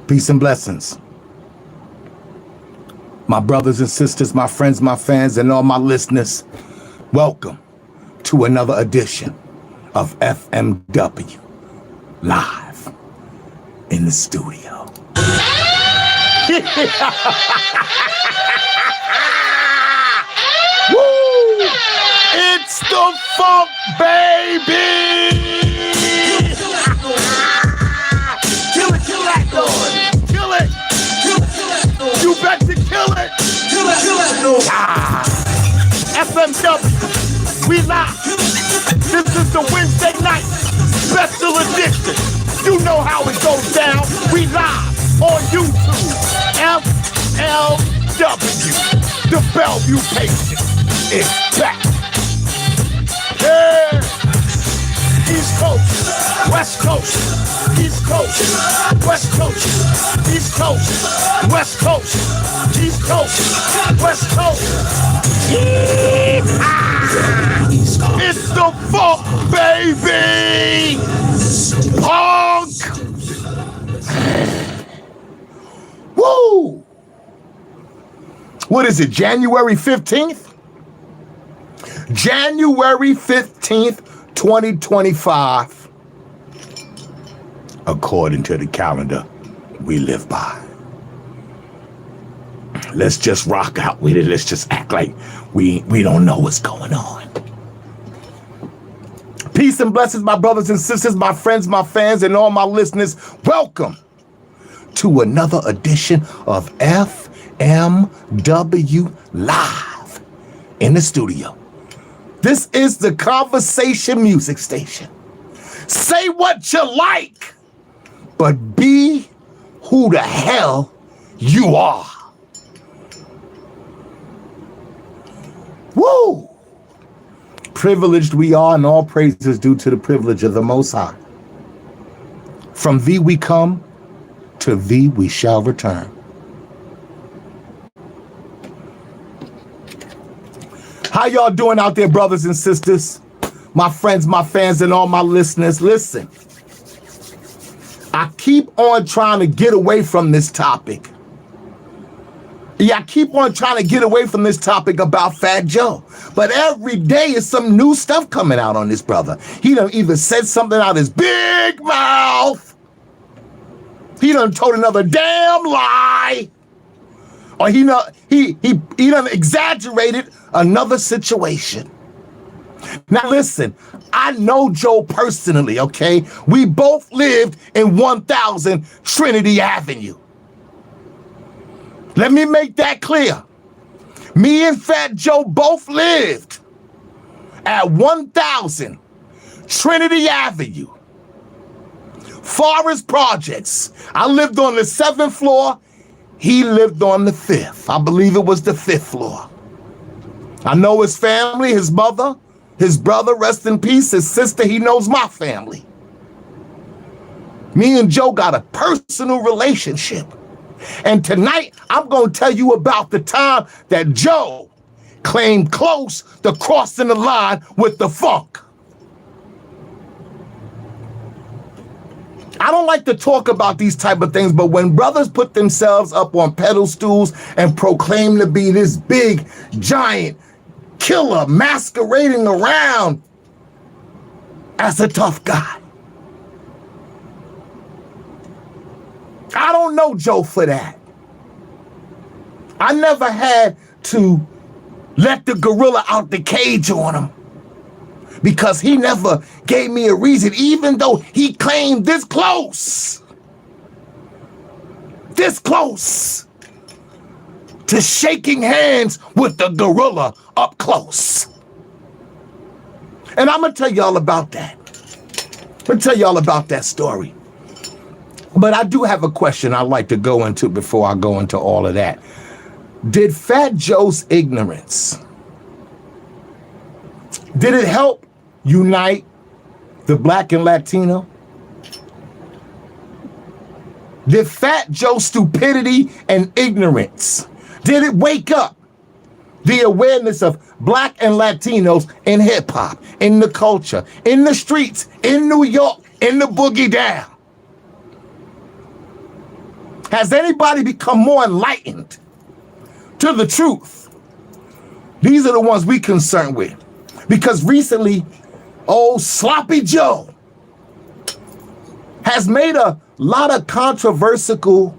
Peace and blessings. My brothers and sisters, my friends, my fans, and all my listeners, welcome to another edition of FMW Live in the Studio. Woo! It's the funk, baby! Kill it, kill that noise! Kill it! You bet to kill it! Kill it! FMW, we live! This is the Wednesday night special edition. You know how it goes down. We live on YouTube. FLW, the Bellevue patient is back. Yeah. East Coast, West Coast, East Coast, West Coast, East Coast, West Coast, East Coast, West Coast. It's the funk, baby! Punk! Woo! What is it, January 15th? January 15th, 2025. According to the calendar we live by. Let's just rock out with it. Let's just act like we don't know what's going on. Peace and blessings, my brothers and sisters, my friends, my fans, and all my listeners. Welcome to another edition of FMW Live in the Studio. This is the conversation music station. Say what you like, but be who the hell you are. Woo! Privileged we are, and all praises due to the privilege of the Most High. From thee we come, to thee we shall return. How y'all doing out there, brothers and sisters? My friends, my fans, and all my listeners. Listen, I keep on trying to get away from this topic. Yeah, I keep on trying to get away from this topic about Fat Joe. But every day is some new stuff coming out on this brother. He done either said something out his big mouth, he done told another damn lie, or he done exaggerated another situation. Now listen, I know Joe personally, okay? We both lived in 1000 Trinity Avenue. Let me make that clear. Me and Fat Joe both lived at 1000 Trinity Avenue, Forest Projects. I lived on the 7th floor. He lived on the 5th. I believe it was the 5th floor. I know his family, his mother, his brother, rest in peace, his sister. He knows my family. Me and Joe got a personal relationship. And tonight, I'm going to tell you about the time that Joe claimed close to crossing the line with the funk. I don't like to talk about these type of things, but when brothers put themselves up on pedestals and proclaim to be this big, giant killer masquerading around as a tough guy, I don't know Joe for that. I never had to let the gorilla out the cage on him because he never gave me a reason, even though he claimed this close to shaking hands with the gorilla up close. And I'm going to tell y'all about that. I'm going to tell y'all about that story. But I do have a question I'd like to go into before I go into all of that. Did Fat Joe's ignorance, did it help unite the Black and Latino? Did Fat Joe's stupidity and ignorance, did it wake up the awareness of Black and Latinos in hip hop, in the culture, in the streets, in New York, in the boogie down? Has anybody become more enlightened to the truth? These are the ones we concerned with. Because recently, old Sloppy Joe has made a lot of controversial,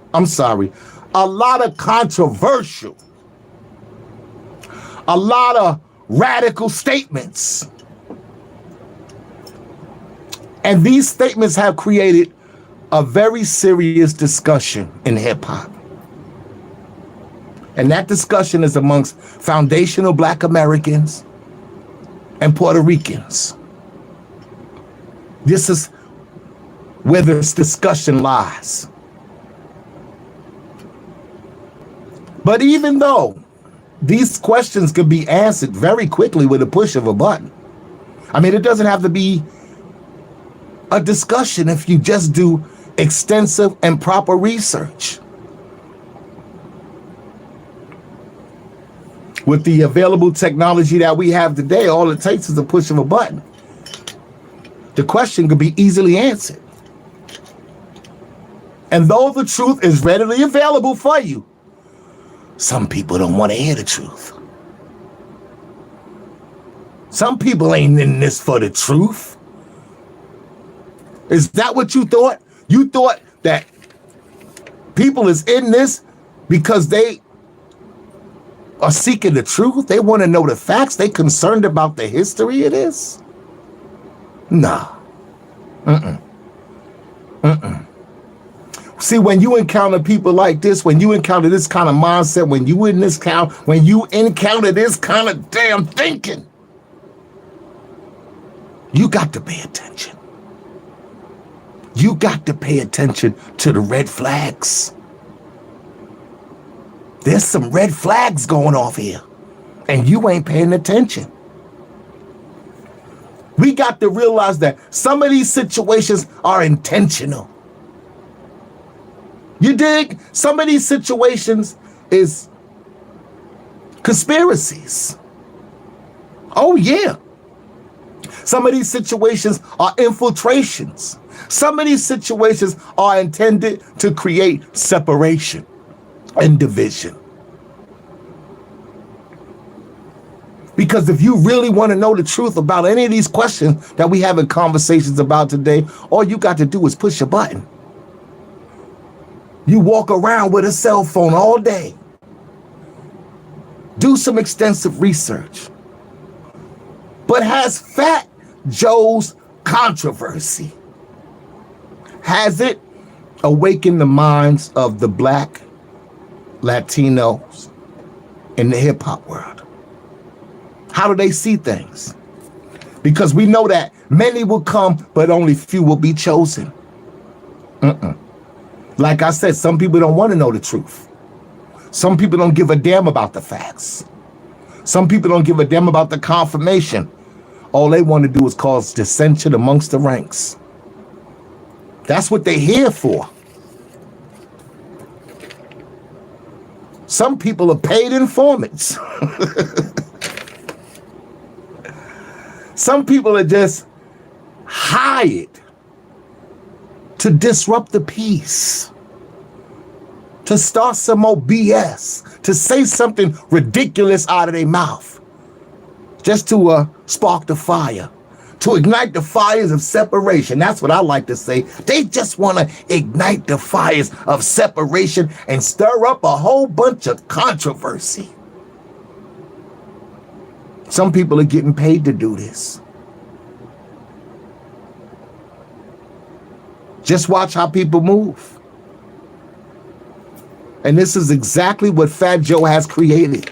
a lot of radical statements. And these statements have created a very serious discussion in hip hop. And that discussion is amongst foundational Black Americans and Puerto Ricans. This is where this discussion lies. But even though these questions can be answered very quickly with a push of a button, I mean, it doesn't have to be a discussion if you just do extensive and proper research. With the available technology that we have today, all it takes is a push of a button. The question could be easily answered. And though the truth is readily available for you, some people don't want to hear the truth. Some people ain't in this for the truth. Is that what you thought? You thought that people is in this because they are seeking the truth? They want to know the facts? They concerned about the history of this? Nah. See, when you encounter people like this, when you encounter this kind of mindset, when you encounter this kind of damn thinking, you got to pay attention. You got to pay attention to the red flags. There's some red flags going off here, and you ain't paying attention. We got to realize that some of these situations are intentional. You dig? Some of these situations is conspiracies. Oh, yeah. Some of these situations are infiltrations. Some of these situations are intended to create separation and division. Because if you really want to know the truth about any of these questions that we have in conversations about today, all you got to do is push a button. You walk around with a cell phone all day. Do some extensive research. But has Fat Joe's controversy, has it awakened the minds of the Black Latinos in the hip hop world? How do they see things? Because we know that many will come, but only few will be chosen. Like I said, some people don't want to know the truth. Some people don't give a damn about the facts. Some people don't give a damn about the confirmation. All they want to do is cause dissension amongst the ranks. That's what they're here for. Some people are paid informants. Some people are just hired to disrupt the peace, to start some more BS, to say something ridiculous out of their mouth, just to spark the fire, to ignite the fires of separation. That's what I like to say. They just want to ignite the fires of separation and stir up a whole bunch of controversy. Some people are getting paid to do this. Just watch how people move. And this is exactly what Fat Joe has created.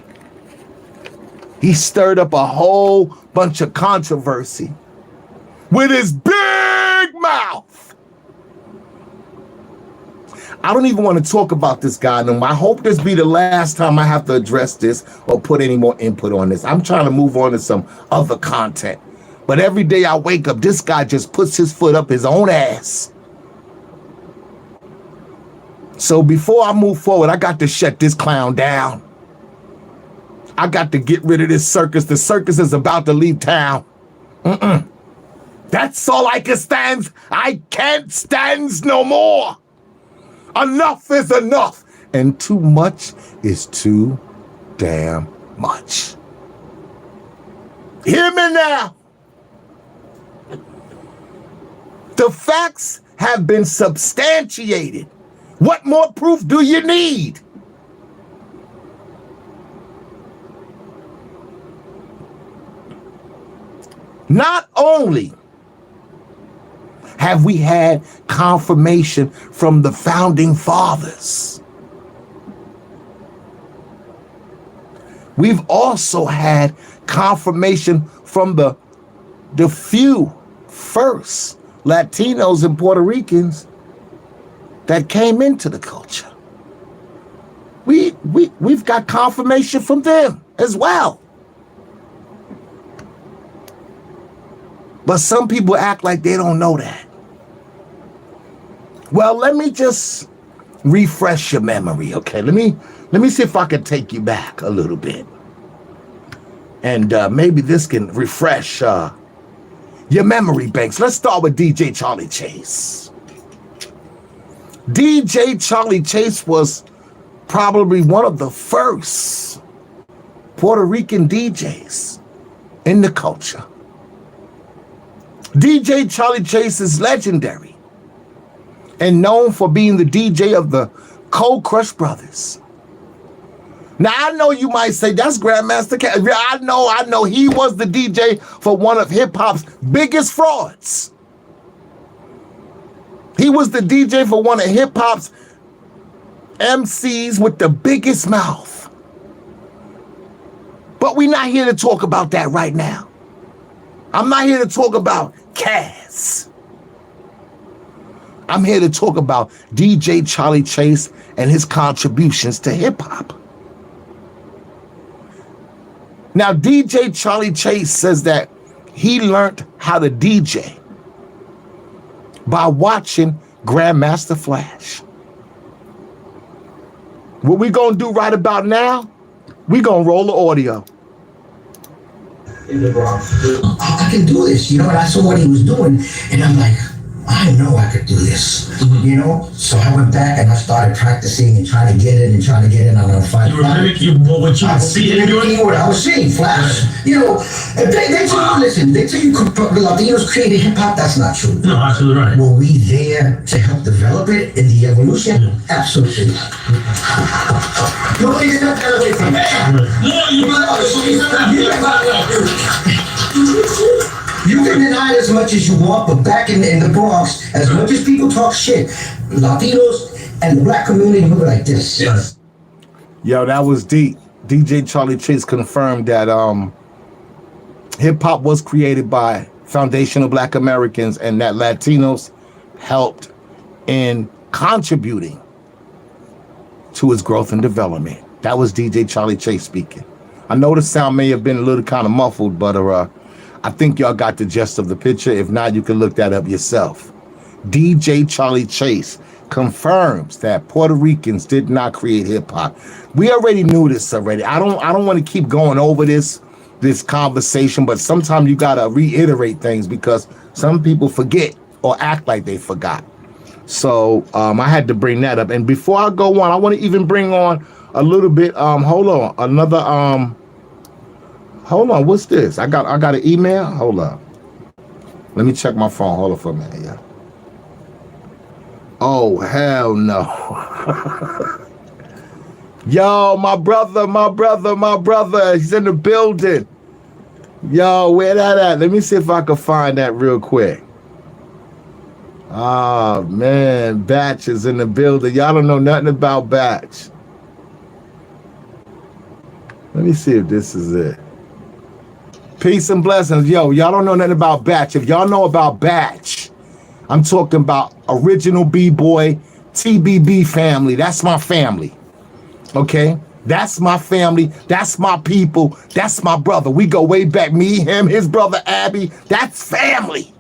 He stirred up a whole bunch of controversy with his big mouth. I don't even want to talk about this guy no more. I hope this be the last time I have to address this or put any more input on this. I'm trying to move on to some other content. But every day I wake up, this guy just puts his foot up his own ass. So before I move forward, I got to shut this clown down. I got to get rid of this circus. The circus is about to leave town. That's all I can stand. I can't stand no more. Enough is enough. And too much is too damn much. Hear me now. The facts have been substantiated. What more proof do you need? Not only have we had confirmation from the founding fathers, we've also had confirmation from the few first Latinos and Puerto Ricans that came into the culture. We've got confirmation from them as well. But some people act like they don't know that. Well, let me just refresh your memory, okay? Let me see if I can take you back a little bit. And maybe this can refresh your memory banks. Let's start with DJ Charlie Chase. DJ Charlie Chase was probably one of the first Puerto Rican DJs in the culture. DJ Charlie Chase is legendary and known for being the DJ of the Cold Crush Brothers. Now, I know you might say, that's Grandmaster Caz. I know he was the DJ for one of hip-hop's biggest frauds. He was the DJ for one of hip-hop's MCs with the biggest mouth. But we're not here to talk about that right now. I'm not here to talk about Caz. I'm here to talk about DJ Charlie Chase and his contributions to hip-hop. Now, DJ Charlie Chase says that he learned how to DJ by watching Grandmaster Flash. What we gonna do right about now, we gonna roll the audio. In the Bronx. I can do this, and I saw what he was doing, and I'm like, I know I could do this, So I went back and I started practicing and trying to get it and I'm gonna find what you were seeing doing? What I was seeing, Flash. They tell you, listen, they tell you the Latinos created hip hop. That's not true. No, absolutely right. Were we there to help develop it in the evolution? Yeah. Absolutely. Nobody's not that away from that. You can deny it as much as you want, but back in the Bronx, as much as people talk shit, Latinos and the black community were like this. Yes. Yo, that was deep. DJ Charlie Chase confirmed that hip-hop was created by foundational black Americans and that Latinos helped in contributing to its growth and development. That was DJ Charlie Chase speaking. I know the sound may have been a little kind of muffled, but I think y'all got the gist of the picture. If not, you can look that up yourself. DJ Charlie Chase confirms that Puerto Ricans did not create hip hop. We already knew this already. I don't want to keep going over this conversation, but sometimes you gotta reiterate things because some people forget or act like they forgot. So I had to bring that up. And before I go on, I want to even bring on a little bit. Hold on, another Hold on, what's this? I got an email. Hold up. Let me check my phone. Hold on for a minute. Yeah. Oh, hell no. Yo, my brother. He's in the building. Yo, where that at? Let me see if I can find that real quick. Oh, man. Batch is in the building. Y'all don't know nothing about Batch. Let me see if this is it. Peace and blessings. Yo, y'all don't know nothing about Batch. If y'all know about Batch, I'm talking about original B-boy, TBB family. That's my family. Okay? That's my family. That's my people. That's my brother. We go way back. Me, him, his brother, Abby. That's family.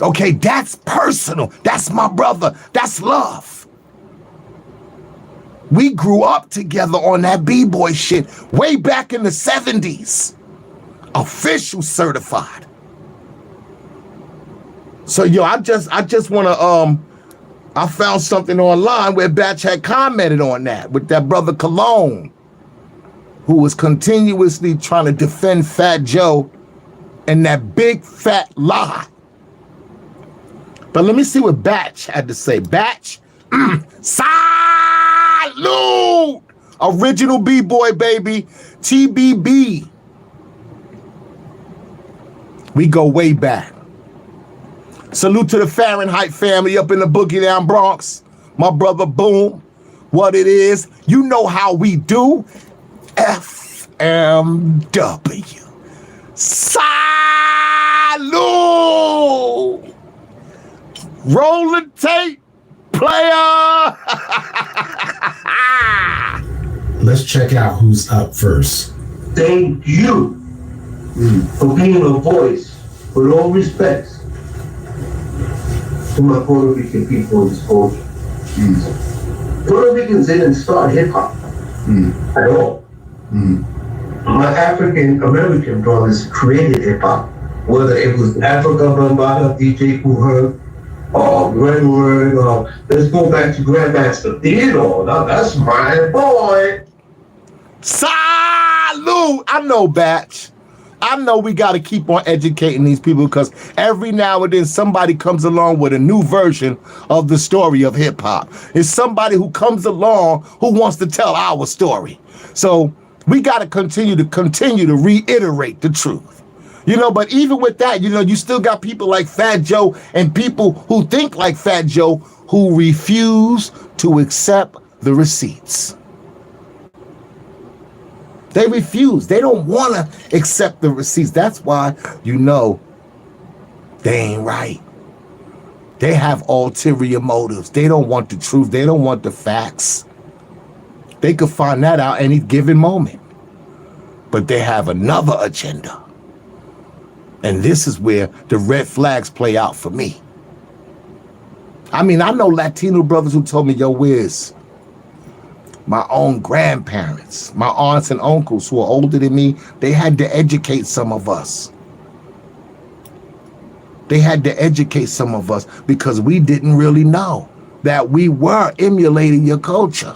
Okay? That's personal. That's my brother. That's love. We grew up together on that B-boy shit way back in the 70s. Official certified. So yo, I just wanna I found something online where Batch had commented on that with that brother Cologne, who was continuously trying to defend Fat Joe and that big fat lie. But let me see what Batch had to say. Batch, salute! Original B-boy, baby. TBB. We go way back. Salute to the Fahrenheit family up in the Boogie Down Bronx. My brother Boom. What it is, you know how we do. FMW. Salute! Roll the tape, player! Let's check out who's up first. Thank you for being a voice, with all respect, to my Puerto Rican people in this culture. Puerto Ricans didn't start hip hop at all. My African American brothers created hip hop, whether it was Africa Bambaataa, DJ Kool Herc, or Redwood, or let's go back to Grandmaster Theodore. Now that's my boy. Salute! I know, Batch. I know we got to keep on educating these people because every now and then somebody comes along with a new version of the story of hip hop. It's somebody who comes along who wants to tell our story. So we got to continue to reiterate the truth. You know, but even with that, you know, you still got people like Fat Joe and people who think like Fat Joe who refuse to accept the receipts. They refuse. They don't want to accept the receipts. That's why, you know, they ain't right. They have ulterior motives. They don't want the truth. They don't want the facts. They could find that out any given moment. But they have another agenda. And this is where the red flags play out for me. I mean, I know Latino brothers who told me, yo, Wiz, my own grandparents, my aunts and uncles who are older than me, they had to educate some of us. They had to educate some of us because we didn't really know that we were emulating your culture.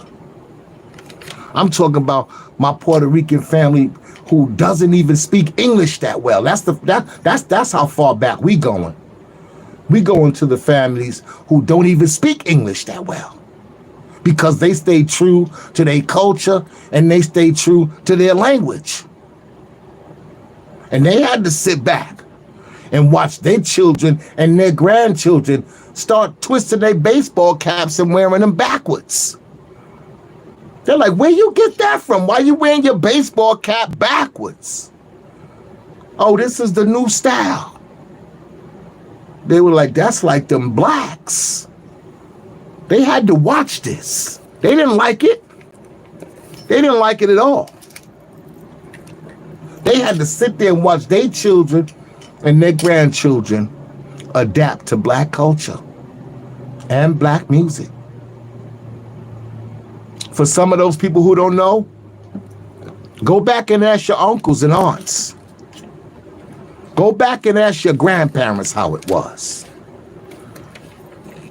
I'm talking about my Puerto Rican family who doesn't even speak English that well. That's how far back we going. We going to the families who don't even speak English that well. Because they stay true to their culture and they stay true to their language. And they had to sit back and watch their children and their grandchildren start twisting their baseball caps and wearing them backwards. They're like, where you get that from? Why you wearing your baseball cap backwards? Oh, this is the new style. They were like, that's like them blacks. They had to watch this. They didn't like it. They didn't like it at all. They had to sit there and watch their children and their grandchildren adapt to black culture and black music. For some of those people who don't know, go back and ask your uncles and aunts. Go back and ask your grandparents how it was.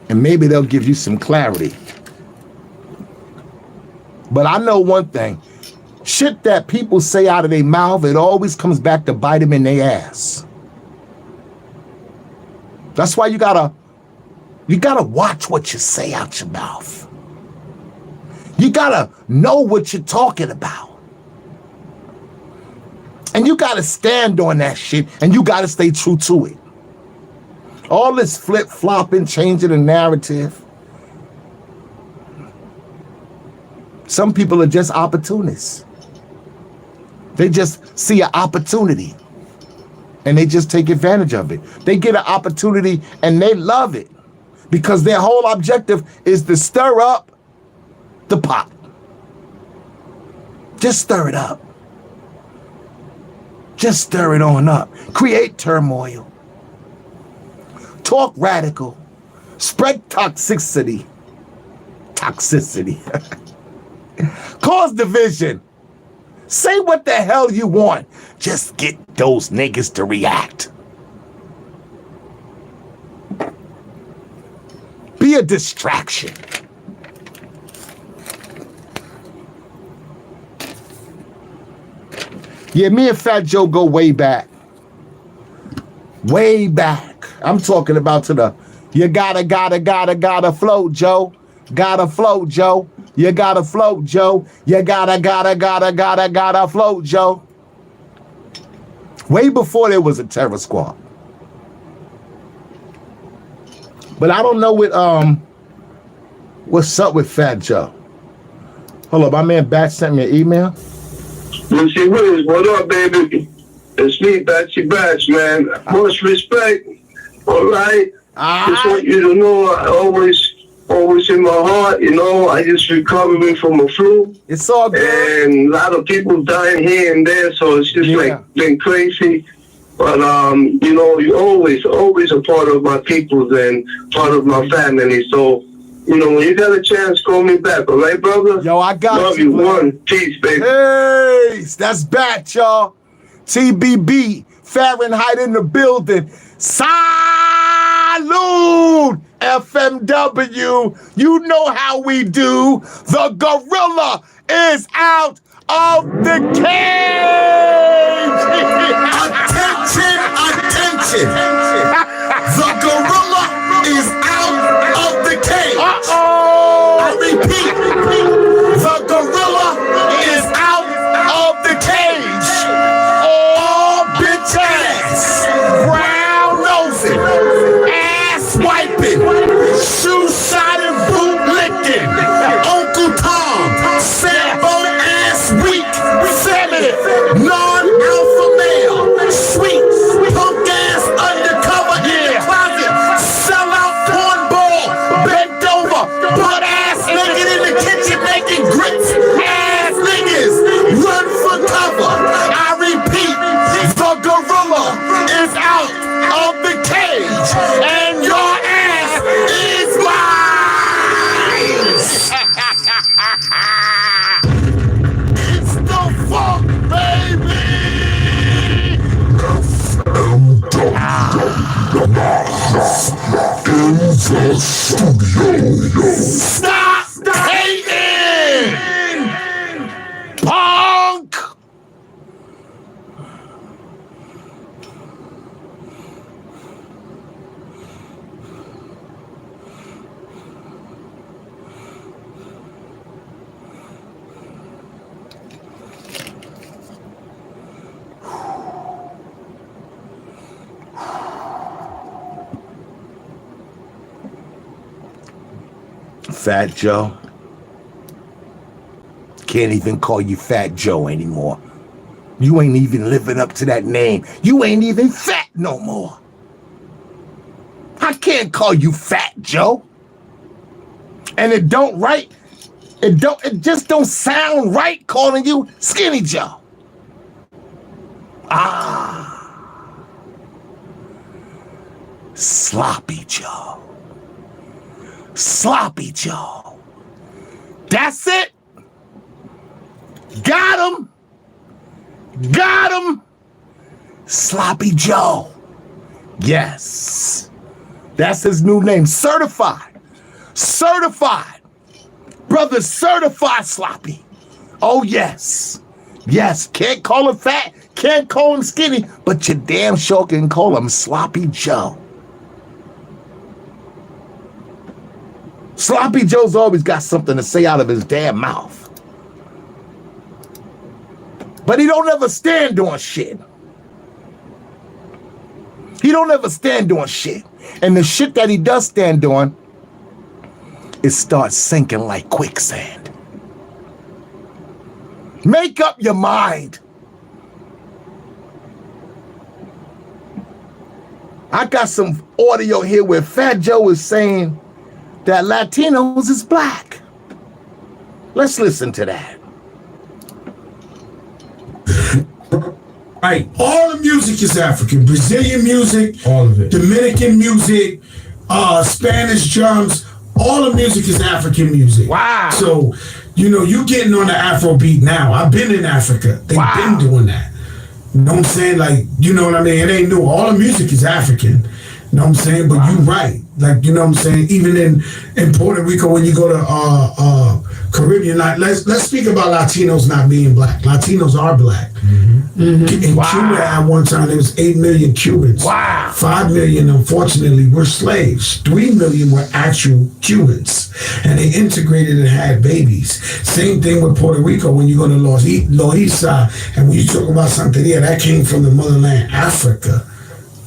And maybe they'll give you some clarity. But I know one thing. Shit that people say out of their mouth, it always comes back to bite them in their ass. That's why you gotta watch what you say out your mouth. You gotta know what you're talking about. And you gotta stand on that shit and you gotta stay true to it. All this flip-flopping, changing the narrative. Some people are just opportunists. They just see an opportunity and they just take advantage of it. They get an opportunity and they love it because their whole objective is to stir up the pot. Just stir it up. Just stir it on up. Create turmoil. Talk radical. Spread toxicity. Cause division. Say what the hell you want. Just get those niggas to react. Be a distraction. Yeah, me and Fat Joe go way back. Way back. I'm talking about to the, you gotta float, Joe. Gotta float, Joe. You gotta float, Joe. You gotta float, Joe. Way before there was a terror squad. But I don't know what's up with Fat Joe. Hold up, my man Bat sent me an email. Lucy Wiz, what up, baby? It's me, Batsy Bats, man. Much respect. All right. Just want you to know, I always in my heart, you know, I just recovering from a flu. It's all good. And a lot of people dying here and there, so it's just like been crazy. But you know, you're always a part of my people and part of my family. So, you know, when you got a chance, call me back, all right, brother? Yo, I got Love you. you. One. Peace, baby. Peace. That's back, y'all. TBB, Fahrenheit in the building. Salute, FMW. You know how we do. The gorilla is out of the cage. Attention. The gorilla is out of the cage. I repeat, The gorilla is out of the cage. All bitch ass, brown nosing, ass wiping, shoe shining, boot licking, Uncle Tom, Sambo ass weak, feminine, non-alpha male, sweet, punk ass undercover in the closet, sell out cornball, bent over, butt ass naked in the kitchen making grits, ass niggas, run for cover. I repeat, the gorilla is out of the cage, and your ass is mine. It's the funk, baby. Stop hating, punk. Fat Joe. Can't even call you Fat Joe anymore. You ain't even living up to that name. You ain't even fat no more. I can't call you Fat Joe. And it just don't sound right calling you Skinny Joe. Sloppy Joe. Sloppy Joe. That's it. Got him. Got him. Sloppy Joe. Yes. That's his new name. Certified. Certified. Brother, certified sloppy. Oh, yes. Yes. Can't call him fat. Can't call him skinny. But you damn sure can call him Sloppy Joe. Sloppy Joe's always got something to say out of his damn mouth. But he don't ever stand on shit. He don't ever stand on shit. And the shit that he does stand on, it starts sinking like quicksand. Make up your mind. I got some audio here where Fat Joe is saying that Latinos is black. Let's listen to that. right, all the music is African. Brazilian music, All of it. Dominican music, Spanish drums, all the music is African music. Wow. So, you know, you getting on the Afro beat now. I've been in Africa. They've been doing that. You know what I'm saying? Like, you know what I mean? It ain't new. All the music is African. You know what I'm saying? But you're right. Like, you know what I'm saying? Even in Puerto Rico, when you go to Caribbean, like, let's speak about Latinos not being black. Latinos are black. In Cuba at one time, there was 8 million Cubans. 5 million, unfortunately, were slaves. 3 million were actual Cubans. And they integrated and had babies. Same thing with Puerto Rico when you go to Loíza, and when you talk about Santeria, that came from the motherland, Africa.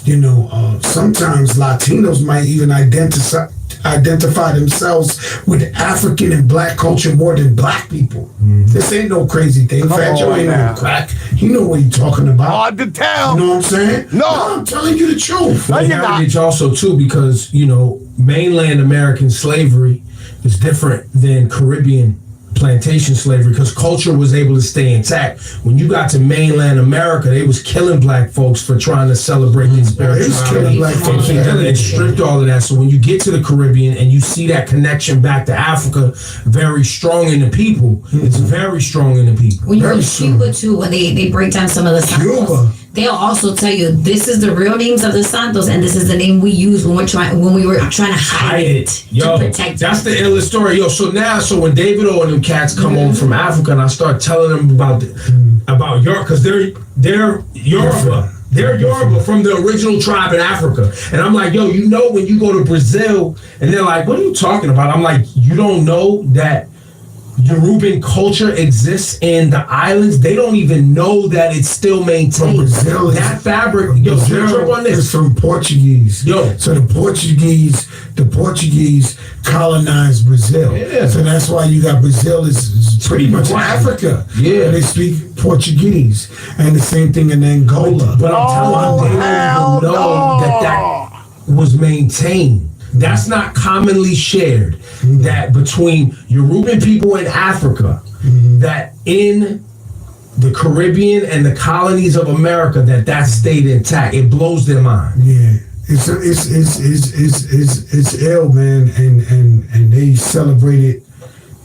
You know, sometimes Latinos might even identify themselves with African and black culture more than black people. This ain't no crazy thing. Fat Joe ain't no crack. He know what he's talking about. Hard to tell. You know what I'm saying? No, I'm telling you the truth. No, you're not. Heritage also too, because you know, mainland American slavery is different than Caribbean plantation slavery, because culture was able to stay intact. When you got to mainland America, they was killing black folks for trying to celebrate their spirituality and stripped all of that. So when you get to the Caribbean and you see that connection back to Africa, very strong in the people. It's very strong in the people. When you go to Cuba too, when they break down some of the santos, they'll also tell you this is the real names of the santos and this is the name we use when we were trying to hide it to protect. That's the illest story. So when David O and them cats come over from Africa and I start telling them about Europe, because they're Yoruba. They're Yoruba from the original tribe in Africa. And I'm like, yo, you know, when you go to Brazil, and they're like, what are you talking about? I'm like, you don't know that Yoruban culture exists in the islands? They don't even know that it's still maintained. Brazil, that fabric, yo, trip on this. It's from Portuguese. Yo. So the Portuguese colonized Brazil. Yeah. So that's why you got Brazil is pretty much Africa. Yeah. And they speak Portuguese. And the same thing in Angola. But I'm telling you, they don't even know that was maintained. That's not commonly shared. That between Yoruban people in Africa, that in the Caribbean and the colonies of America, that stayed intact. It blows their mind. Yeah, it's ill, man, and they celebrate it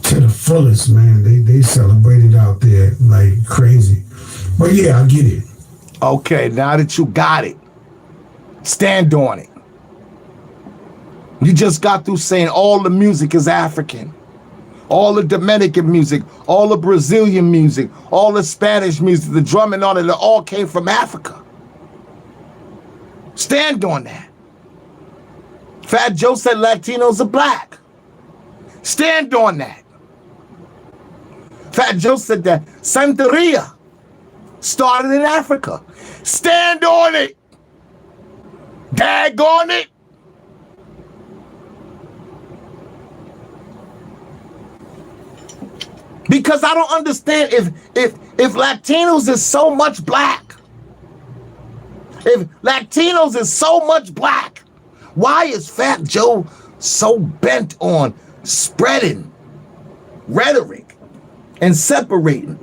to the fullest, man. They celebrate it out there like crazy. But yeah, I get it. Okay, now that you got it, stand on it. You just got through saying all the music is African. All the Dominican music, all the Brazilian music, all the Spanish music, the drum and all that, it all came from Africa. Stand on that. Fat Joe said Latinos are black. Stand on that. Fat Joe said that Santeria started in Africa. Stand on it. Dag on it. Because I don't understand if Latinos is so much black, if Latinos is so much black, why is Fat Joe so bent on spreading rhetoric and separating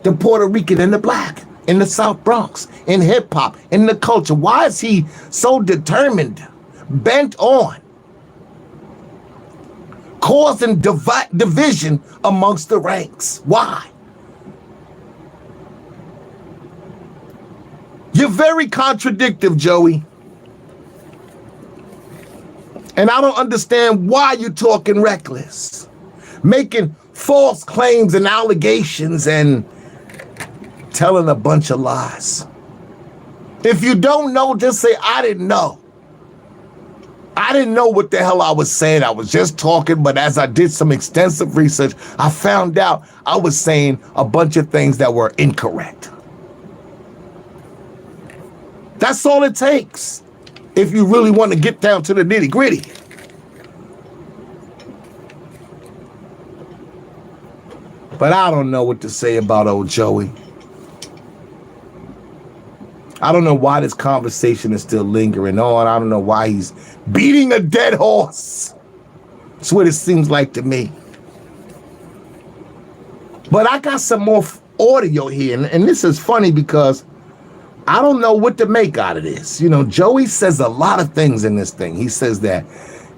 the Puerto Rican and the black in the South Bronx, in hip hop, in the culture? Why is he so determined, bent on causing division amongst the ranks? Why? You're very contradictory, Joey. And I don't understand why you're talking reckless, making false claims and allegations and telling a bunch of lies. If you don't know, just say, I didn't know. I didn't know what the hell I was saying. I was just talking, but as I did some extensive research, I found out I was saying a bunch of things that were incorrect. That's all it takes if you really want to get down to the nitty-gritty. But I don't know what to say about old Joey. I don't know why this conversation is still lingering on. I don't know why he's beating a dead horse. That's what it seems like to me. But I got some more audio here, and this is funny because I don't know what to make out of this. You know, Joey says a lot of things in this thing. He says that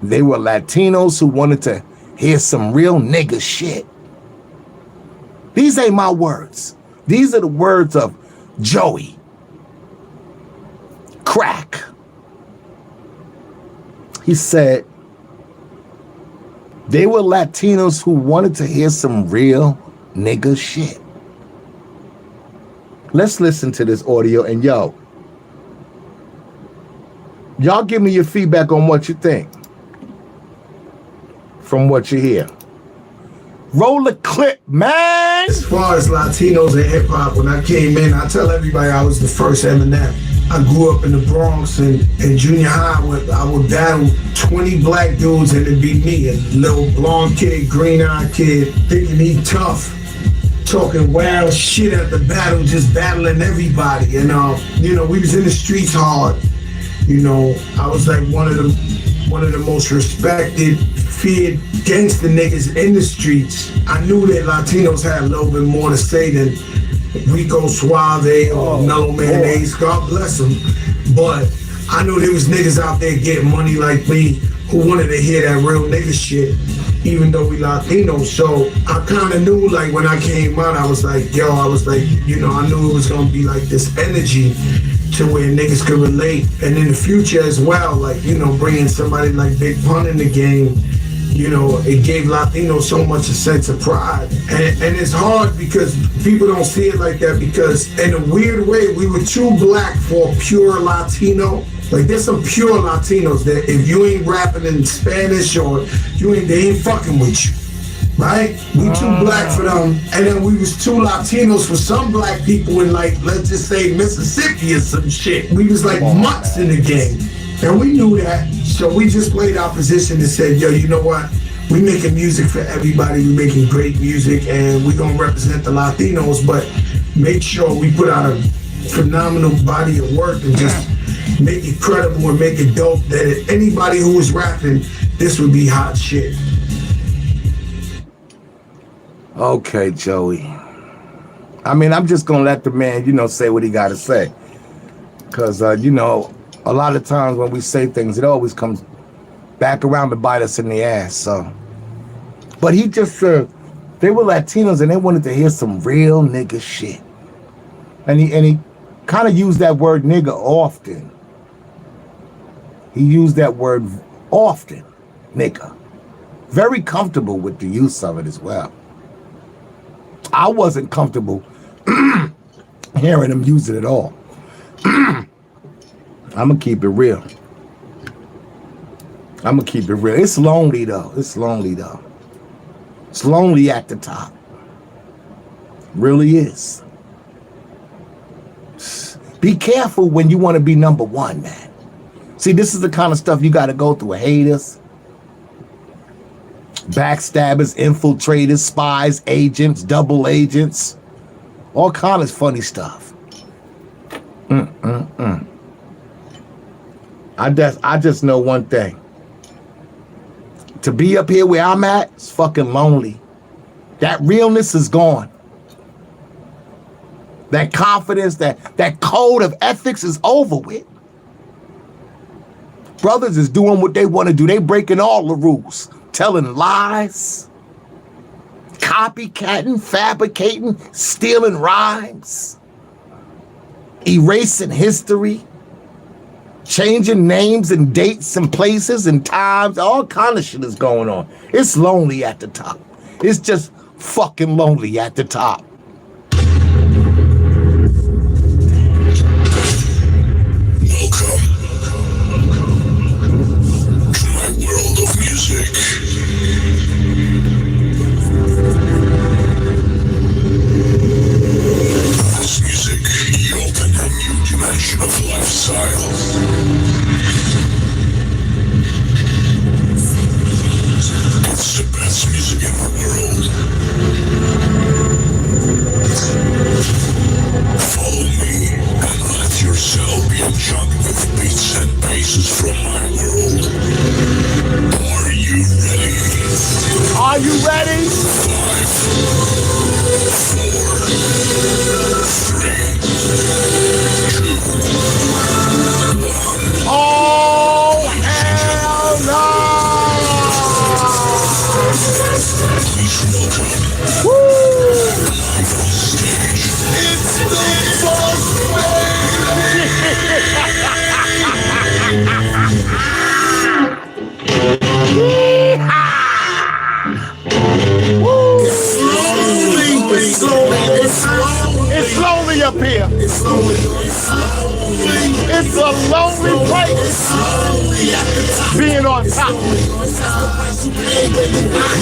they were Latinos who wanted to hear some real nigga shit. These ain't my words. These are the words of Joey. Crack. He said, they were Latinos who wanted to hear some real nigga shit. Let's listen to this audio, and y'all give me your feedback on what you think from what you hear. Roll the clip, man. As far as Latinos and hip hop, when I came in, I tell everybody I was the first Eminem. I grew up in the Bronx, and in junior high, I would battle 20 black dudes, and it'd be me, a little blonde kid, green-eyed kid, thinking he tough, talking wild shit at the battle, just battling everybody. And we was in the streets hard. I was like one of the most respected, feared gangster niggas in the streets. I knew that Latinos had a little bit more to say than Rico Suave or Mellow Mayonnaise, God bless them. But I knew there was niggas out there getting money like me who wanted to hear that real nigga shit, even though we Latinos. So I kind of knew, like, when I came out, I was like, I knew it was going to be like this energy to where niggas could relate. And in the future as well, like, bringing somebody like Big Pun in the game, it gave Latinos so much a sense of pride. And it's hard because people don't see it like that, because in a weird way, we were too black for pure Latino. Like, there's some pure Latinos that if you ain't rapping in Spanish or they ain't fucking with you, right? We too black for them. And then we was too Latinos for some black people in, like, let's just say Mississippi or some shit. We was like mutts in the game. And we knew that, so we just played our position and said, yo, you know what? We making music for everybody. We making great music, and we gonna represent the Latinos, but make sure we put out a phenomenal body of work and just make it credible and make it dope, that if anybody who was rapping, this would be hot shit. Okay, Joey. I mean, I'm just gonna let the man, say what he gotta say. Cause, a lot of times when we say things, it always comes back around to bite us in the ass. So, but he just said they were Latinos and they wanted to hear some real nigga shit, and he kind of used that word nigga often. He used that word often, nigga. Very comfortable with the use of it as well. I wasn't comfortable hearing him use it at all. I'm gonna keep it real. It's lonely though. It's lonely at the top. Really is. Be careful when you want to be number one, man. See, this is the kind of stuff you got to go through. Haters, backstabbers, infiltrators, spies, agents, double agents, all kind of funny stuff. I just know one thing. To be up here where I'm at, it's fucking lonely. That realness is gone. That confidence, that code of ethics is over with. Brothers is doing what they want to do. They breaking all the rules. Telling lies. Copycatting, fabricating, stealing rhymes. Erasing history. Changing names and dates and places and times. All kind of shit is going on. It's lonely at the top. It's just fucking lonely at the top. Welcome to my world of music. This music opened a new dimension of lifestyle. It's the best music in the world. Follow me and let yourself be enchanted with beats and basses from my world. Are you ready? Are you ready? 5, 4, 3, 2, 1. Oh, hell no! Please welcome. Woo! Live on stage. It's the most It's lonely up here. It's a lonely place. Being on top.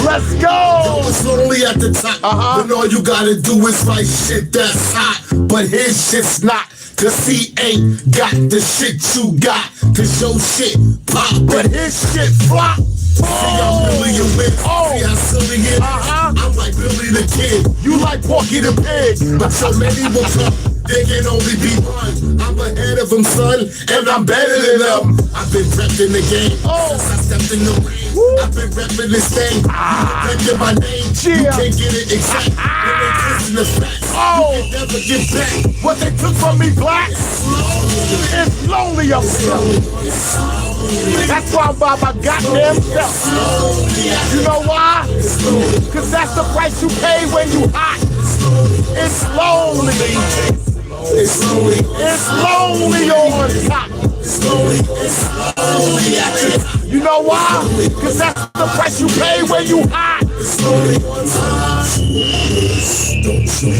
Let's go. It's lonely at the top. But all you gotta do is write shit that's hot. But his shit's not. Cause he ain't got the shit you got. Cause your shit pop. But his shit flop. See, I'm Billy and Wiz. See how silly it is. I'm like Billy the Kid. You like Porky the Pig. But so many will come. There can only be one. I'm ahead of them, son, and I'm better than them. I've been prepped in the game since I stepped in the ring. I've been repping this thing. You my name. You can't get it exact. When they twist in the facts, you can never get back. What they took from me, black. It's lonely up here. That's why I'm by my goddamn self. You know why? Cause that's the price you pay when you hot. It's lonely. It's lonely. It's lonely on top. It's lonely. It's lonely at the top. You know why? Cause that's the price you pay when you hot. It's lonely on top. Don't you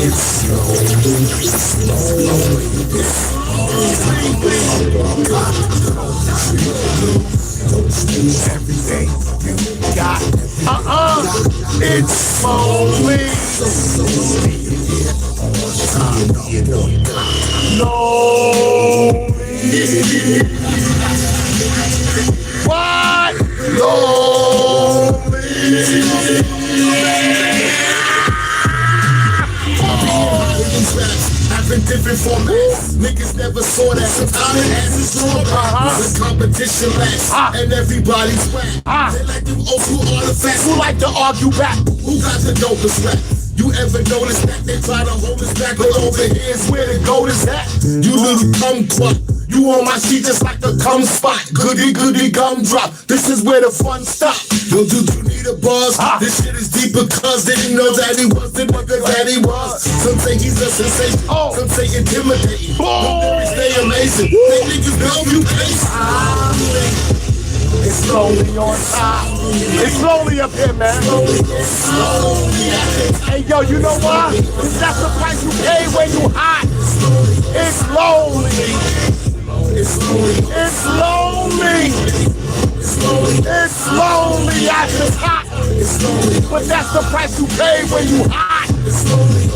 It's lonely. It's lonely. Everything you got. It's lonely. Lonely. What? Lonely. Having different formats. Niggas never saw that. Sometimes as it's drawback. The competition lasts. And everybody's whack. They like them old school artifacts. Who like to argue back? Who got the dopest rap? You ever notice that they try to hold us back? But over here's where the gold is at. You little kumquat. You on my sheet just like a cum spot. Goody goody gumdrop. This is where the fun stops. Yo, do you need a buzz? This shit is deep because they didn't know that he was the nigga that he was. Some say he's a sensation. Some say intimidating. Lyrics, they amazing. They niggas know you crazy. It's lonely on top. It's lonely up here, man. Hey, yo, you know why? That's the price you pay when you hot. It's lonely. It's lonely. It's lonely. It's lonely at the top. But that's the price you pay when you hot. It's lonely.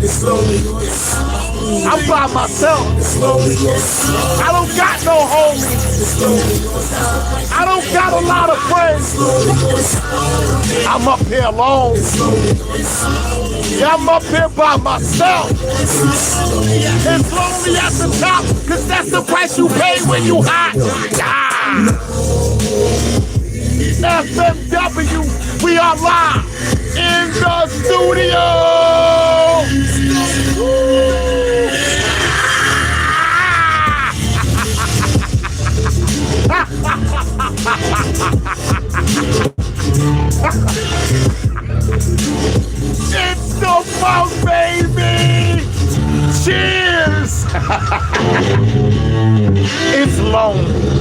It's lonely. I'm by myself. I don't got no homies. I don't got a lot of friends. I'm up here alone. Yeah, I'm up here by myself. It's lonely at the top, cause that's the price you pay when you hot. FMW, we are live in the studio. It's the funk, baby! Cheers! It's lonely.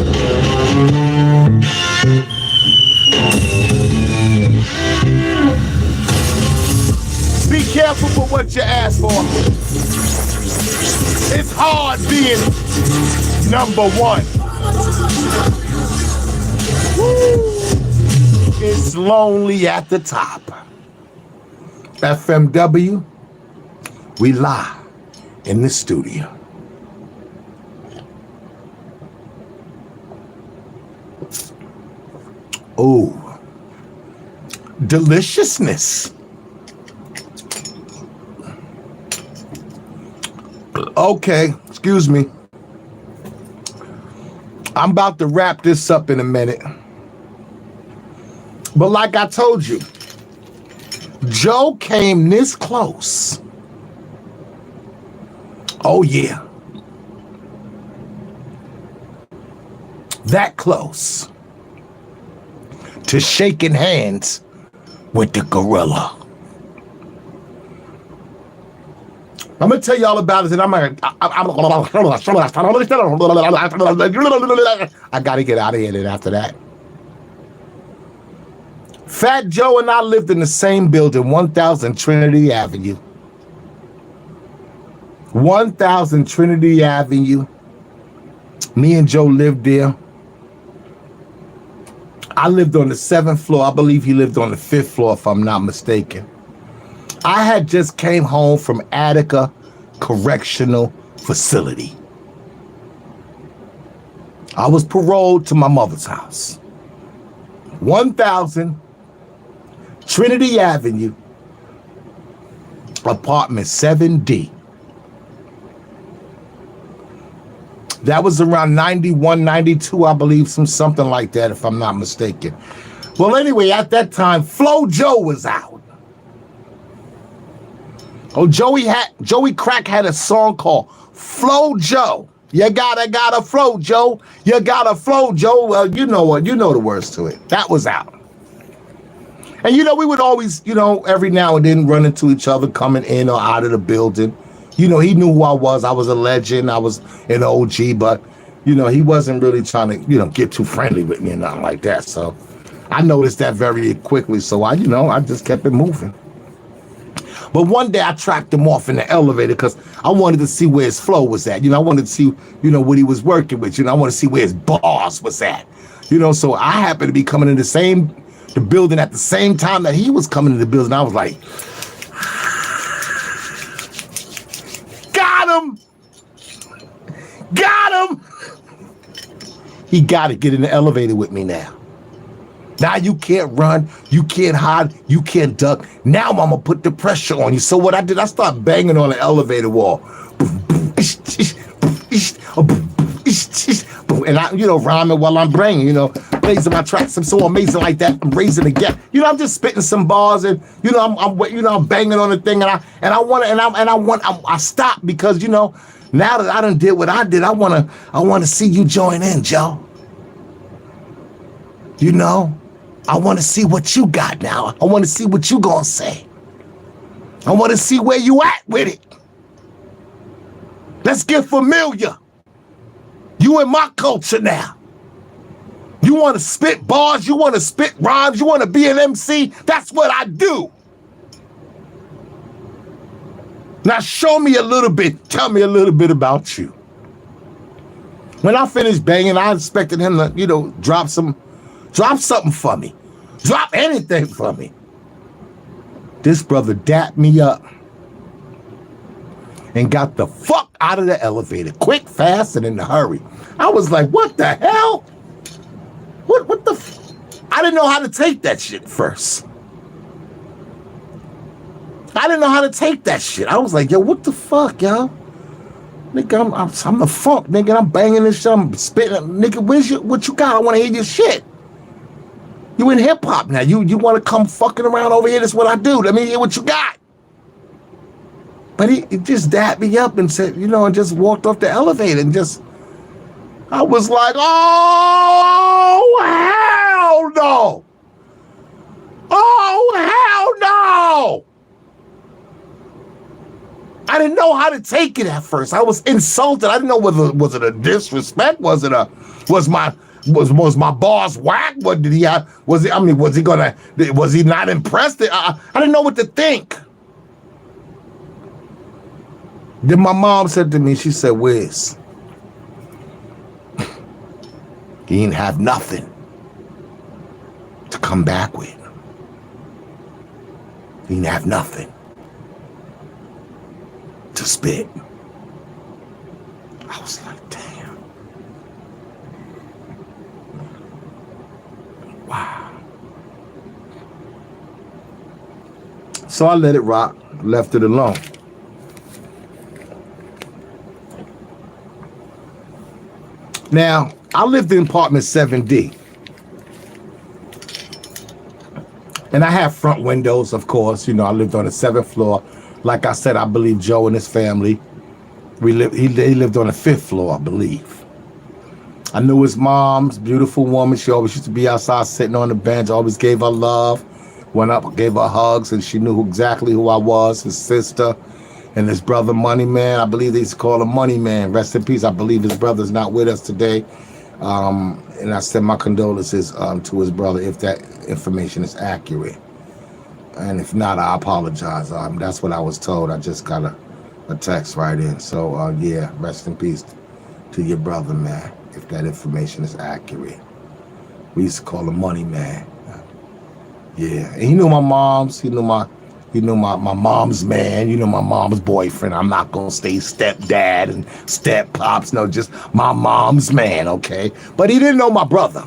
Be careful for what you ask for. It's hard being number one. Woo. It's lonely at the top. FMW, we live in the studio. Oh, deliciousness. Okay, excuse me. I'm about to wrap this up in a minute. But like I told you, Joe came this close. Oh yeah. That close to shaking hands with the gorilla. I'm gonna tell you all about it, and I gotta get out of here then after that. Fat Joe and I lived in the same building, 1000 Trinity Avenue. 1000 Trinity Avenue. Me and Joe lived there. I lived on the 7th floor. I believe he lived on the 5th floor, if I'm not mistaken. I had just came home from Attica Correctional Facility. I was paroled to my mother's house. 1000 Trinity Avenue, apartment 7D. That was around 91, 92, I believe, something like that, if I'm not mistaken. Well, anyway, at that time, Flo Joe was out. Oh, Joey Crack had a song called Flo Joe. You gotta flow, Joe. You gotta flow, Joe. Well, you know what? You know the words to it. That was out. And, we would always, every now and then run into each other coming in or out of the building. He knew who I was. I was a legend. I was an OG, but, he wasn't really trying to, get too friendly with me and nothing like that. So I noticed that very quickly. So I just kept it moving. But one day I tracked him off in the elevator because I wanted to see where his flow was at. I wanted to see, what he was working with. I wanted to see where his boss was at. So I happened to be coming in the building at the same time that he was coming to the building. I was like, got him! Got him! He got to get in the elevator with me now. Now you can't run, you can't hide, you can't duck. Now I'm gonna put the pressure on you. So what I did, I started banging on the elevator wall. And I, rhyming while I'm banging, raising my tracks. I'm so amazing like that. I'm raising the gap. I'm just spitting some bars and, I'm banging on the thing I stopped because, now that I done did what I did, I want to see you join in, Joe. I want to see what you got now. I want to see what you gonna say. I want to see where you at with it. Let's get familiar. You in my culture now. You want to spit bars, you want to spit rhymes, you want to be an MC? That's what I do. Now show me a little bit, tell me a little bit about you. When I finished banging, I expected him to, drop something for me. Drop anything for me. This brother dapped me up and got the fuck out of the elevator, quick, fast, and in a hurry. I was like, what the hell? What the I didn't know how to take that shit first. I didn't know how to take that shit. I was like, yo, what the fuck, yo? Nigga, I'm the funk, nigga. I'm banging this shit. I'm spitting. Nigga, what you got? I want to hear your shit. You in hip hop now. You want to come fucking around over here? That's what I do. Let me hear what you got. But he just dapped me up and said, and just walked off the elevator and I was like, oh, hell no. Oh, hell no. I didn't know how to take it at first. I was insulted. I didn't know was it a disrespect? Was my boss whack? What did he have? Was he not impressed? I didn't know what to think. Then my mom said to me, she said, Wiz, he didn't have nothing to come back with. He didn't have nothing to spit. I was like, damn. Wow. So I let it rock, left it alone. Now, I lived in apartment 7D. And I have front windows, of course. I lived on the 7th floor. Like I said, I believe Joe and his family, he lived on the 5th floor, I believe. I knew his mom's beautiful woman. She always used to be outside sitting on the bench, always gave her love, went up, gave her hugs, and she knew exactly who I was, his sister. And his brother, Money Man, I believe they used to call him Money Man. Rest in peace. I believe his brother's not with us today. And I send my condolences to his brother if that information is accurate. And if not, I apologize. That's what I was told. I just got a text right in. So, yeah, rest in peace to your brother, man, if that information is accurate. We used to call him Money Man. Yeah, and he knew my mom's. He knew my mom's man. You know, my mom's boyfriend. I'm not gonna say stepdad and step pops. No, just my mom's man. Okay, but he didn't know my brother.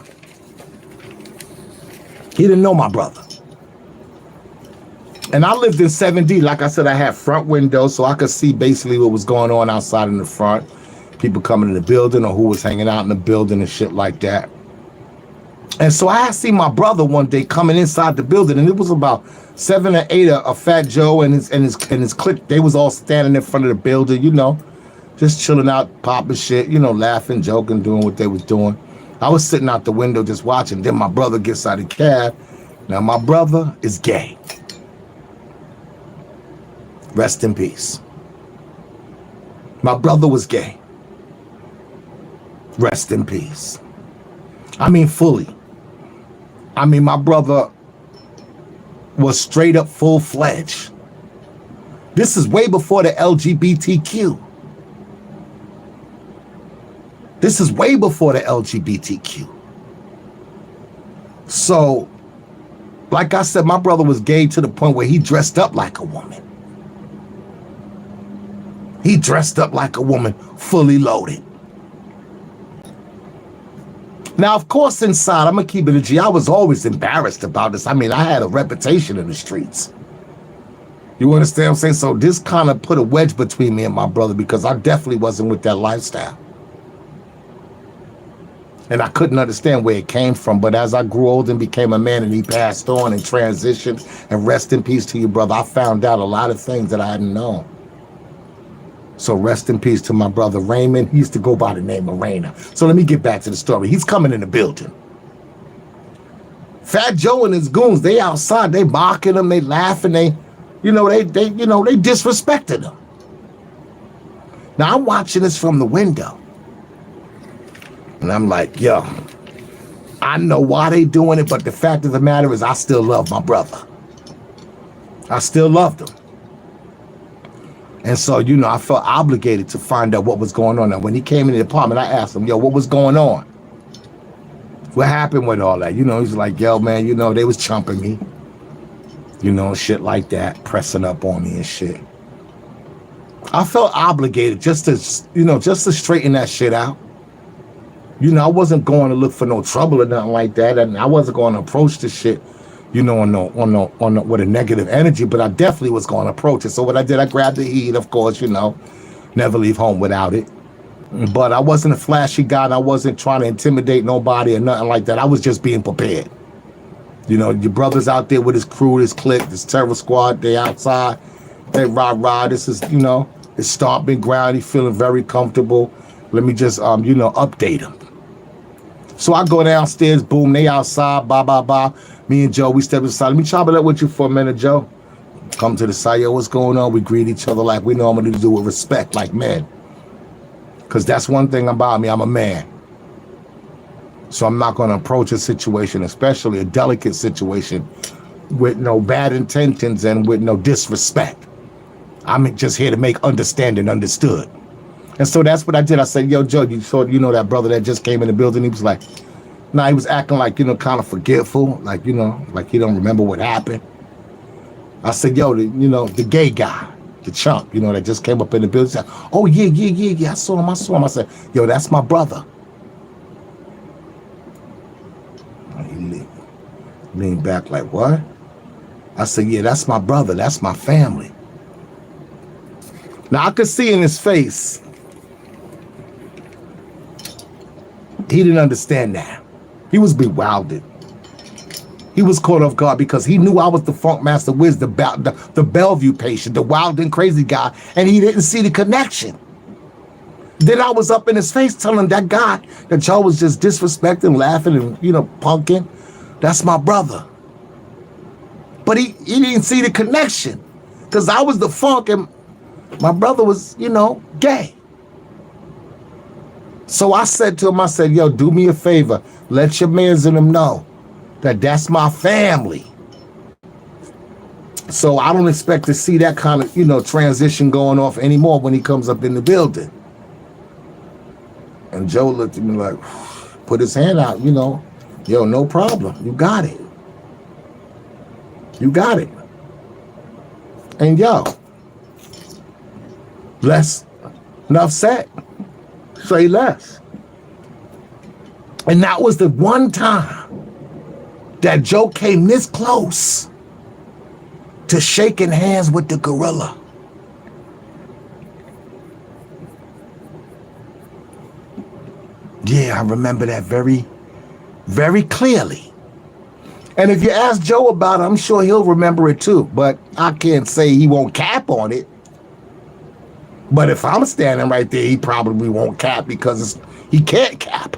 He didn't know my brother. And I lived in 7D. Like I said, I had front windows, so I could see basically what was going on outside in the front. People coming in the building or who was hanging out in the building and shit like that. And so I had seen my brother one day coming inside the building, and it was about 7 or 8 of Fat Joe and his clique. They was all standing in front of the building, you know, just chilling out, popping shit, you know, laughing, joking, doing what they was doing. I was sitting out the window just watching. Then my brother gets out of the cab. Now my brother is gay. Rest in peace. My brother was gay. Rest in peace. I mean, fully. I mean, my brother was straight up full-fledged. This is way before the LGBTQ. This is way before the LGBTQ. So, like I said, my brother was gay to the point where he dressed up like a woman. He dressed up like a woman, fully loaded. Now, of course, inside, I'm going to keep it a G. I was always embarrassed about this. I mean, I had a reputation in the streets. You understand what I'm saying? So this kind of put a wedge between me and my brother because I definitely wasn't with that lifestyle. And I couldn't understand where it came from. But as I grew old and became a man and he passed on and transitioned, and rest in peace to you, brother, I found out a lot of things that I hadn't known. So rest in peace to my brother Raymond. He used to go by the name of Raina. So let me get back to the story. He's coming in the building. Fat Joe and his goons, they outside, they mocking him, they laughing, they disrespected him. Now I'm watching this from the window. And I'm like, yo, I know why they doing it, but the fact of the matter is I still love my brother. I still loved him. And so, you know, I felt obligated to find out what was going on. And when he came in the apartment, I asked him, yo, what was going on? What happened with all that? You know, he's like, yo, man, you know, they was chumping me. You know, shit like that, pressing up on me and shit. I felt obligated just to straighten that shit out. You know, I wasn't going to look for no trouble or nothing like that. And I wasn't going to approach the shit, you know, with a negative energy, but I definitely was going to approach it. So what I did, I grabbed the heat, of course, you know, never leave home without it. But I wasn't a flashy guy. And I wasn't trying to intimidate nobody or nothing like that. I was just being prepared. You know, your brother's out there with his crew, his clique, this terror squad, they outside, they rah. This is, you know, it's stomping ground. He's feeling very comfortable. Let me just, update him. So I go downstairs, boom, they outside, blah. Me and Joe, we step inside. Let me chop it up with you for a minute, Joe. Come to the side, yo, what's going on? We greet each other like we normally do with respect, like men. Because that's one thing about me, I'm a man. So I'm not going to approach a situation, especially a delicate situation, with no bad intentions and with no disrespect. I'm just here to make understanding understood. And so that's what I did. I said, yo, Joe, you know that brother that just came in the building? He was like, nah, he was acting like, you know, kind of forgetful, like, you know, like he don't remember what happened. I said, yo, the gay guy, the chump, you know, that just came up in the building. He said, oh, yeah, I saw him. I said, yo, that's my brother. He leaned back like, what? I said, yeah, that's my brother. That's my family. Now, I could see in his face, he didn't understand that. He was bewildered. He was caught off guard because he knew I was the Funkmaster Wiz, the Bellevue patient, the wild and crazy guy, and he didn't see the connection. Then I was up in his face telling that guy that y'all was just disrespecting, laughing, and, you know, punking. That's my brother. But he didn't see the connection because I was the funk and my brother was, you know, gay. So I said to him, I said, yo, do me a favor. Let your mans and them know that that's my family. So I don't expect to see that kind of, transition going off anymore when he comes up in the building. And Joe looked at me like, put his hand out, yo, no problem. You got it. You got it. And yo, enough said. Say less. And that was the one time that Joe came this close to shaking hands with the gorilla. Yeah, I remember that very, very clearly. And if you ask Joe about it, I'm sure he'll remember it too. But I can't say he won't cap on it. But if I'm standing right there, he probably won't cap because he can't cap.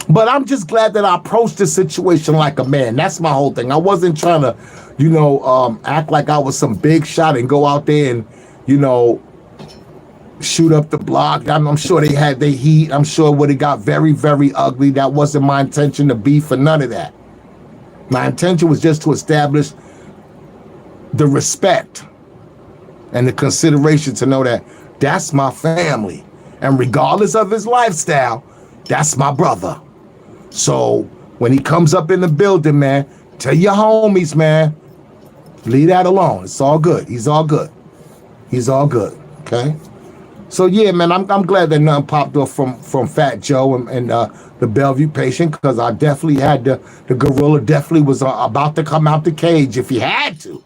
But I'm just glad that I approached the situation like a man. That's my whole thing. I wasn't trying to, act like I was some big shot and go out there and, shoot up the block. I'm sure they had their heat. I'm sure it would have got very, very ugly. That wasn't my intention to beef or none of that. My intention was just to establish the respect and the consideration to know that that's my family. And regardless of his lifestyle, that's my brother. So when he comes up in the building, man, tell your homies, man, leave that alone. It's all good. He's all good. He's all good. Okay? So yeah, man, I'm glad that nothing popped off from Fat Joe and the Bellevue patient, because I definitely had the gorilla definitely was about to come out the cage if he had to.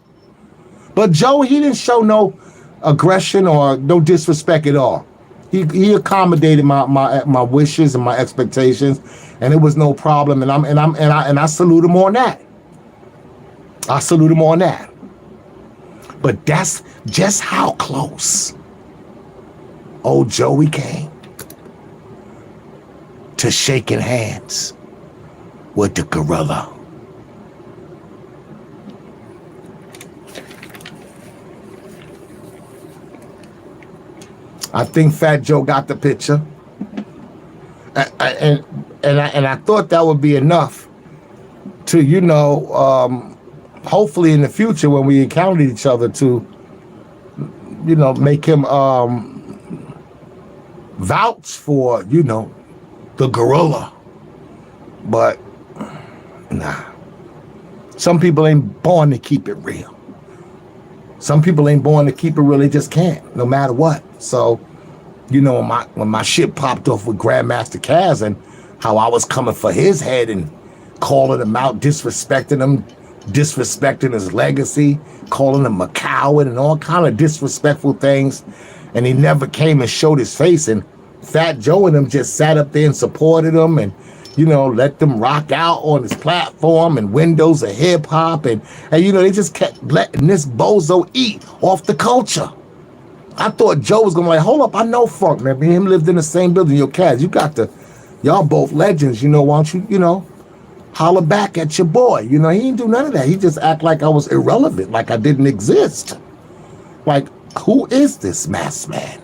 But Joe, he didn't show no aggression or no disrespect at all. He accommodated my wishes and my expectations, and it was no problem. And I salute him on that. I salute him on that. But that's just how close old Joey came to shaking hands with the gorilla. I think Fat Joe got the picture, and I thought that would be enough to hopefully in the future when we encountered each other to make him vouch for the gorilla. But nah, some people ain't born to keep it real. Some people ain't born to keep it real. They just can't, no matter what. So, when my shit popped off with Grandmaster Caz and how I was coming for his head and calling him out, disrespecting his legacy, calling him a coward and all kind of disrespectful things, and he never came and showed his face, and Fat Joe and them just sat up there and supported him and let them rock out on his platform and windows of hip hop, and they just kept letting this bozo eat off the culture. I thought Joe was gonna be like, hold up, I know Funk, man. Me and him lived in the same building. Yo, Caz, y'all both legends. Why don't you, holler back at your boy? He didn't do none of that. He just act like I was irrelevant, like I didn't exist. Like, who is this masked man?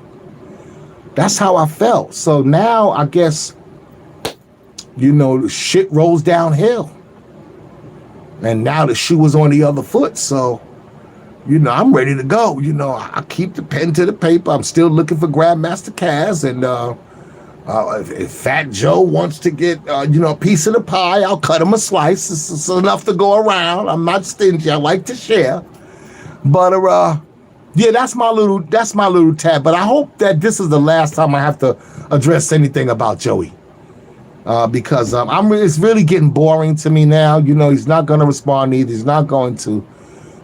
That's how I felt. So now I guess, the shit rolls downhill. And now the shoe is on the other foot. So, I'm ready to go. I keep the pen to the paper. I'm still looking for Grandmaster Caz. And if Fat Joe wants to get, a piece of the pie, I'll cut him a slice. It's enough to go around. I'm not stingy. I like to share. But, yeah, that's my little tab. But I hope that this is the last time I have to address anything about Joey. Because it's really getting boring to me now. He's not going to respond either. He's not going to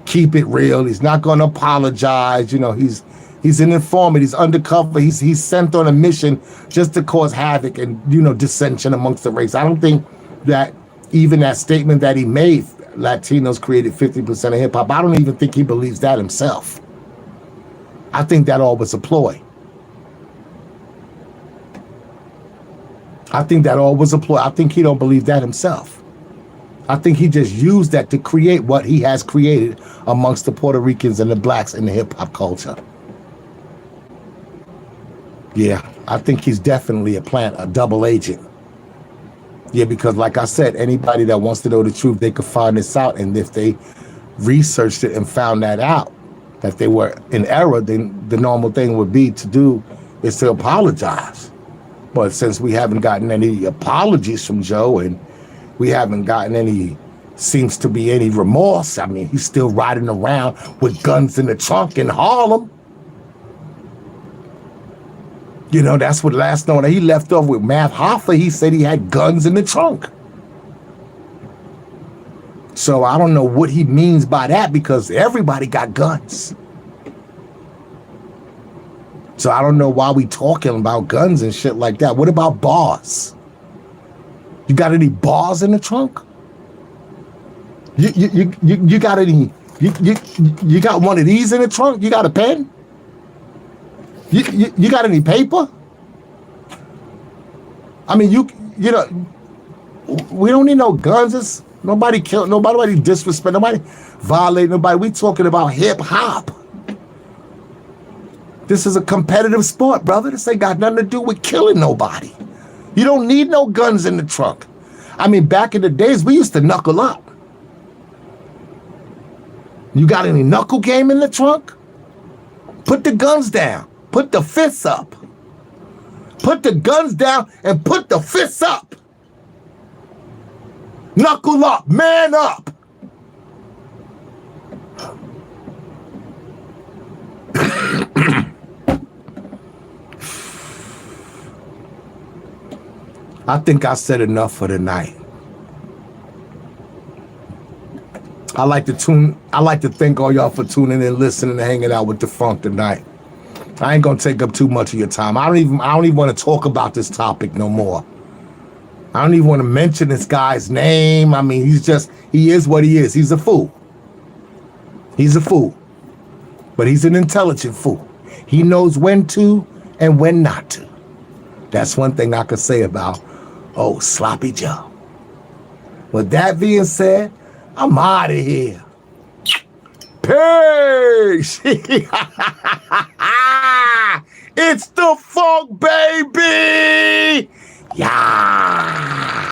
keep it real. He's not going to apologize. He's an informant. He's undercover. He's sent on a mission just to cause havoc and dissension amongst the race. I don't think that even that statement that he made, Latinos created 50% of hip hop, I don't even think he believes that himself. I think that all was a ploy. I think he don't believe that himself. I think he just used that to create what he has created amongst the Puerto Ricans and the blacks in the hip hop culture. Yeah, I think he's definitely a double agent. Yeah, because like I said, anybody that wants to know the truth, they could find this out. And if they researched it and found that out, that they were in error, then the normal thing would be to do is to apologize. But since we haven't gotten any apologies from Joe and we haven't gotten any, seems to be any remorse, I mean, he's still riding around with guns in the trunk in Harlem. You know, that's what last night he left off with Matt Hoffa. He said he had guns in the trunk. So I don't know what he means by that because everybody got guns. So I don't know why we talking about guns and shit like that. What about bars? You got any bars in the trunk? You got any? You got one of these in the trunk? You got a pen? You got any paper? I mean, you know, we don't need no guns. It's, nobody killed, nobody disrespect, nobody violate nobody. We talking about hip hop. This is a competitive sport, brother. This ain't got nothing to do with killing nobody. You don't need no guns in the trunk. I mean, back in the days, we used to knuckle up. You got any knuckle game in the trunk? Put the guns down. Put the fists up. Put the guns down and put the fists up. Knuckle up, man up. I think I said enough for tonight. I like to thank all y'all for tuning in, listening, and hanging out with the Funk tonight. I ain't gonna take up too much of your time. I don't even want to talk about this topic no more. I don't even want to mention this guy's name. I mean, he is what he is. He's a fool. He's a fool. But he's an intelligent fool. He knows when to and when not to. That's one thing I could say about, Sloppy Joe. With that being said, I'm out of here. Peace! It's the Funk, baby! Yeah!